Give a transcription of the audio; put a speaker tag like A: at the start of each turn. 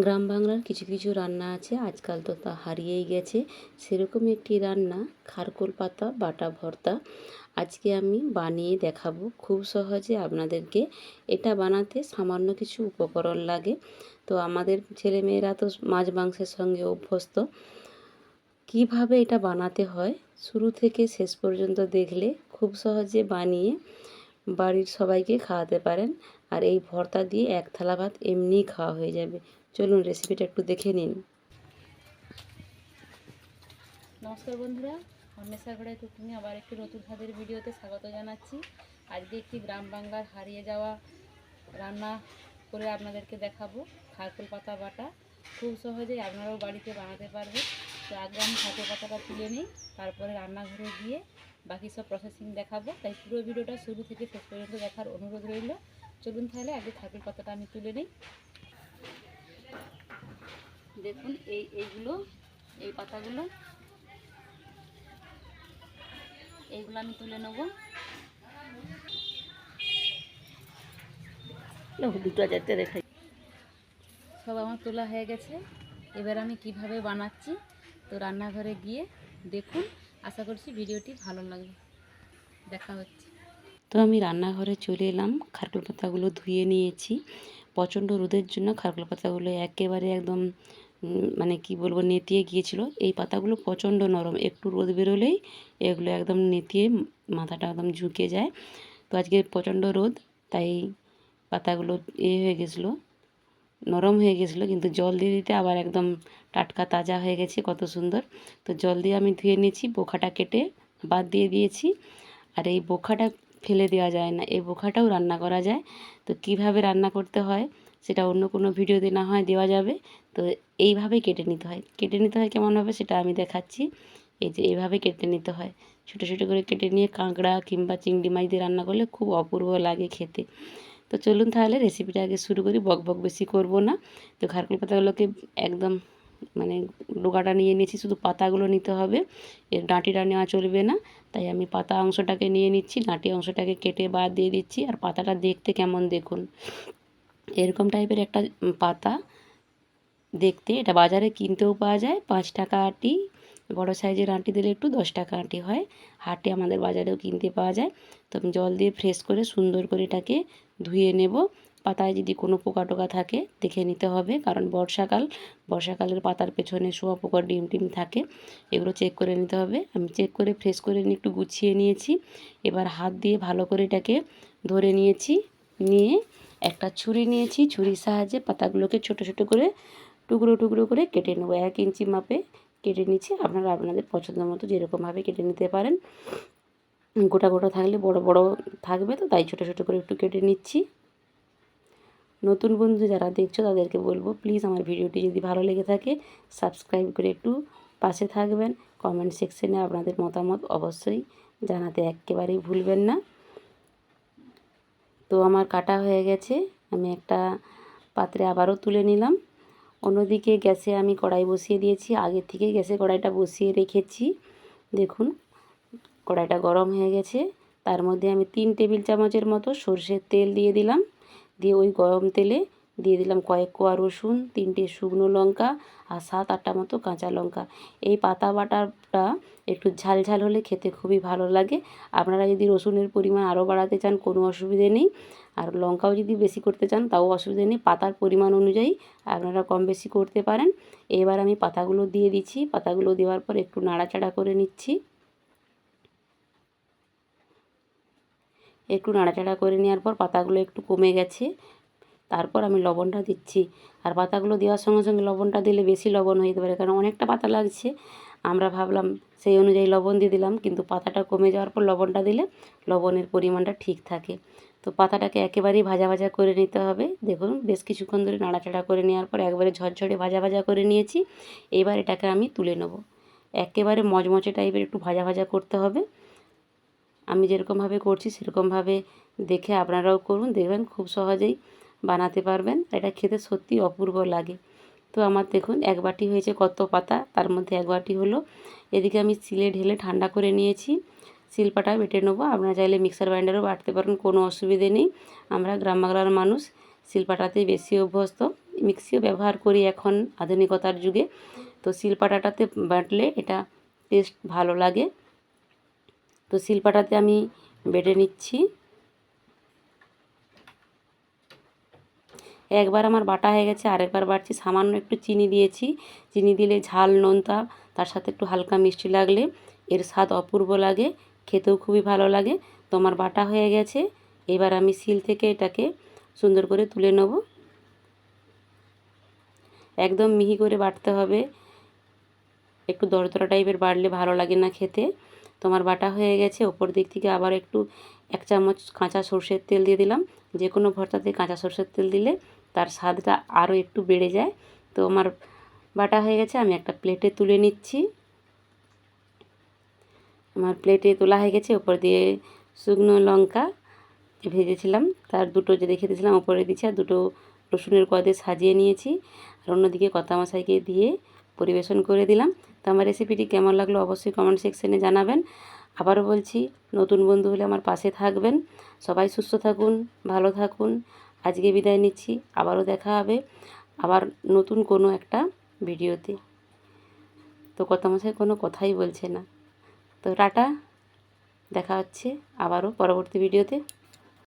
A: গ্রাম বাংলার কিছু কিছু রান্না আছে, আজকাল তো তা হারিয়েই গেছে। সেরকম একটি রান্না খারকোল পাতা বাটা ভর্তা আজকে আমি বানিয়ে দেখাবো খুব সহজে আপনাদেরকে। এটা বানাতে সামান্য কিছু উপকরণ লাগে। তো আমাদের ছেলেমেয়েরা তো মাছ মাংসের সঙ্গে অভ্যস্ত। কিভাবে এটা বানাতে হয় শুরু থেকে শেষ পর্যন্ত দেখলে খুব সহজে বানিয়ে বাড়ির সবাইকে খাওয়াতে পারেন। আর এই ভর্তা দিয়ে এক থালা ভাত এমনিই খাওয়া হয়ে যাবে। চলুন রেসিপিটা একটু দেখে নিন।
B: নমস্কার বন্ধুরা, অন্বেষা গড়াই কুকিংয়ে আবার একটি নতুন স্বাদের ভিডিওতে স্বাগত জানাচ্ছি। আজকে একটি গ্রাম বাংলার হারিয়ে যাওয়া রান্না করে আপনাদেরকে দেখাবো, খারকোল পাতা বাটা। খুব সহজেই আপনারাও বাড়িতে বানাতে পারবেন। তো আগে আমি খারকোল পাতাটা তুলে নিই, তারপরে রান্নাঘরে গিয়ে বাকি সব প্রসেসিং দেখাবো। তাই পুরো ভিডিওটা শুরু থেকে শেষ পর্যন্ত দেখার অনুরোধ রইল। চলুন তাহলে আগে খারকোল পাতাটা আমি তুলে নিই। দেখুন এই পাতাগুলো এইগুলো আমি তুলে নেব।
A: দুটো চারটে দেখাই।
B: সব আমার তোলা হয়ে গেছে। এবার আমি কিভাবে বানাচ্ছি তো রান্নাঘরে গিয়ে দেখুন। আশা করছি ভিডিওটি ভালো লাগবে। দেখা হচ্ছে।
A: তো আমি রান্নাঘরে চলে এলাম, খারকোল পাতাগুলো ধুয়ে নিয়েছি। প্রচণ্ড রোদের জন্য খারকোল পাতাগুলো একেবারে একদম মানে কি বলবো, নেতিয়ে গিয়েছিল। এই পাতাগুলো প্রচণ্ড নরম, একটু রোদ বেরোলেই এগুলো একদম নেতিয়ে মাথাটা একদম ঝুঁকে যায়। তো আজকে প্রচণ্ড রোদ, তাই পাতাগুলো হয়ে গেছিলো, নরম হয়ে গেছিলো, কিন্তু জল দিয়ে দিতে আবার একদম টাটকা তাজা হয়ে গেছে, কত সুন্দর। তো জল দিয়ে আমি ধুয়ে নিয়েছি, বোখাটা কেটে বাদ দিয়ে দিয়েছি। আর এই বোখাটা ফেলে দেওয়া যায় না, এই বোখাটাও রান্না করা যায়। তো কিভাবে রান্না করতে হয় সেটা অন্য কোনো ভিডিওতে না হয় দেওয়া যাবে। তো এইভাবেই কেটে নিতে হয়। কেটে নিতে হয় কেমনভাবে সেটা আমি দেখাচ্ছি। এই যে এইভাবে কেটে নিতে হয়, ছোটো ছোটো করে কেটে নিয়ে কাঁকড়া কিংবা চিংড়ি মাছ দিয়ে রান্না করলে খুব অপূর্ব লাগে খেতে। তো চলুন তাহলে রেসিপিটা আগে শুরু করি, বক বক বেশি করব না। তো খারকোল পাতাগুলোকে একদম মানে ডোকাটা নিয়ে নিয়েছি, শুধু পাতাগুলো নিতে হবে, এর ডাঁটিটা নেওয়া চলবে না। তাই আমি পাতা অংশটাকে নিয়ে নিচ্ছি, ডাঁটি অংশটাকে কেটে বাদ দিয়ে দিচ্ছি। আর পাতাটা দেখতে কেমন দেখুন, এরকম টাইপের একটা পাতা দেখতে। এটা বাজারে কিনতেও পাওয়া যায়, 5 টাকা আঁটি। বড় সাইজের আঁটি দিলে একটু 10 টাকা আঁটি হয়। হাটে আমাদের বাজারেও কিনতে পাওয়া যায়। তো আমি জল দিয়ে ফ্রেশ করে সুন্দর করে এটাকে ধুয়ে নেব। পাতায় যদি কোনো পোকা টোকা থাকে দেখে নিতে হবে, কারণ বর্ষাকালের পাতার পেছনে শুঁয়োপোকা ডিম টিম থাকে, এগুলো চেক করে নিতে হবে। আমি চেক করে ফ্রেশ করে নিয়ে একটু গুছিয়ে নিয়েছি। এবার হাত দিয়ে ভালো করে এটাকে ধরে নিয়েছি, নিয়ে একটা ছুরি নিয়েছি, ছুরির সাহায্যে পাতাগুলোকে ছোট ছোট করে টুকরো টুকরো করে কেটে নেবো। 1 ইঞ্চি মাপে কেটে নিচ্ছি, আপনারা আপনাদের পছন্দ মতো যেরকমভাবে কেটে নিতে পারেন। গোটা গোটা থাকলে বড় বড় থাকবে, তো তাই ছোট ছোট করে একটু কেটে নিচ্ছি। নতুন বন্ধু যারা দেখছো তাদেরকে বলবো, প্লিজ আমার ভিডিওটি যদি ভালো লেগে থাকে সাবস্ক্রাইব করে একটু পাশে থাকবেন। কমেন্ট সেকশনে আপনাদের মতামত অবশ্যই জানাতে একেবারেই ভুলবেন না। তো আমার কাটা হয়ে গেছে, আমি একটা পাত্রে আবারও তুলে নিলাম। অন্যদিকে গ্যাসে আমি কড়াই বসিয়ে দিয়েছি, আগে থেকে গ্যাসে কড়াইটা বসিয়ে রেখেছি। দেখুন কড়াইটা গরম হয়ে গেছে। তার মধ্যে আমি 3 টেবিল চামচের মতো সরষের তেল দিয়ে দিলাম। দিয়ে ওই গরম তেলে দিয়ে দিলাম কয়েক কোয়া রসুন, 3টে শুকনো লঙ্কা আর 7-8টা মতো কাঁচা লঙ্কা। এই পাতা বাটাটা একটু ঝাল ঝাল হলে খেতে খুবই ভালো লাগে। আপনারা যদি রসুনের পরিমাণ আরও বাড়াতে চান কোনো অসুবিধে নেই, আর লঙ্কাও যদি বেশি করতে চান তাও অসুবিধে নেই, পাতার পরিমাণ অনুযায়ী আপনারা কম বেশি করতে পারেন। এবার আমি পাতাগুলো দিয়ে দিচ্ছি, পাতাগুলো দেওয়ার পর একটু নাড়াচাড়া করে নিচ্ছি। একটু নাড়াচাড়া করে নেওয়ার পর পাতাগুলো একটু কমে গেছে, তারপর আমি লবণটা দিচ্ছি। আর পাতাগুলো দেওয়ার সঙ্গে সঙ্গে লবণটা দিলে বেশি লবণ হয়ে যেতে পারে, কারণ অনেকটা পাতা লাগছে। আমরা ভাবলাম সেই অনুযায়ী লবণ দিয়ে দিলাম, কিন্তু পাতাটা কমে যাওয়ার পর লবণটা দিলে লবণের পরিমাণটা ঠিক থাকে। তো পাতাটাকে একেবারেই ভাজা ভাজা করে নিতে হবে। দেখুন বেশ কিছুক্ষণ ধরে নাড়াচাড়া করে নেওয়ার পর একবারে ঝরঝরে ভাজা ভাজা করে নিয়েছি। এবার এটাকে আমি তুলে নেব। একেবারে মচমচে টাইপের একটু ভাজা ভাজা করতে হবে। আমি যেরকমভাবে করছি সেরকমভাবে দেখে আপনারাও করুন, দেখবেন খুব সহজেই বানাতে পারবেন। এটা খেতে সত্যি অপূর্ব লাগে। তো আমার দেখুন 1 বাটি হয়েছে কত পাতা, তার মধ্যে 1 বাটি হলো। এদিকে আমি শিলে ঢেলে ঠান্ডা করে নিয়েছি, শিলপাটা বেটে নেবো। আপনারা চাইলে মিক্সার গ্রাইন্ডারও বাটতে পারেন, কোনো অসুবিধে নেই। আমরা গ্রাম বাংলার মানুষ শিলপাটাতেই বেশি অভ্যস্ত, মিক্সিও ব্যবহার করি এখন আধুনিকতার যুগে। তো শিলপাটাটাতে বাটলে এটা টেস্ট ভালো লাগে। তো শিলপাটাতে আমি বেটে নিচ্ছি। একবার আমার বাটা হয়ে গেছে, আরেকবার বাটছি। সামান্য একটু চিনি দিয়েছি, চিনি দিলে ঝাল নোনতা তার সাথে একটু হালকা মিষ্টি লাগলে এর স্বাদ অপূর্ব লাগে, খেতেও খুবই ভালো লাগে। তো আমার বাটা হয়ে গেছে, এবার আমি শিল থেকে এটাকে সুন্দর করে তুলে নেব। একদম মিহি করে বাটতে হবে, একটু দরদরা টাইপের বাটলে ভালো লাগে না খেতে। তোমার বাটা হয়ে গেছে। ওপর দিক থেকে আবার একটু 1 চামচ কাঁচা সরষের তেল দিয়ে দিলাম। যে কোনো ভর্তাতে কাঁচা সরষের তেল দিলে তার স্বাদটা আরও একটু বেড়ে যায়। তো আমার বাটা হয়ে গেছে, আমি একটা প্লেটে তুলে নিচ্ছি। আমার প্লেটে তোলা হয়ে গেছে। ওপর দিয়ে শুকনো লঙ্কা ভেজেছিলাম তার দুটো যে রেখে দিয়েছিলাম উপরে দিচ্ছি, আর দুটো রসুনের কোয়া দিয়ে সাজিয়ে নিয়েছি, আর অন্যদিকে কর্তামশাইকে দিয়ে পরিবেশন করে দিলাম। তো আমার রেসিপিটি কেমন লাগলো অবশ্যই কমেন্ট সেকশনে জানাবেন। আবারও বলছি, নতুন বন্ধু হলে আমার পাশে থাকবেন। সবাই সুস্থ থাকুন, ভালো থাকুন। আজকে বিদায় নিচ্ছি, আবারও দেখা হবে আবার নতুন কোনো একটা ভিডিওতে। তো কর্তামশাই কোনো কথাই বলছে না। তো টাটা, দেখা হচ্ছে আবারও পরবর্তী ভিডিওতে।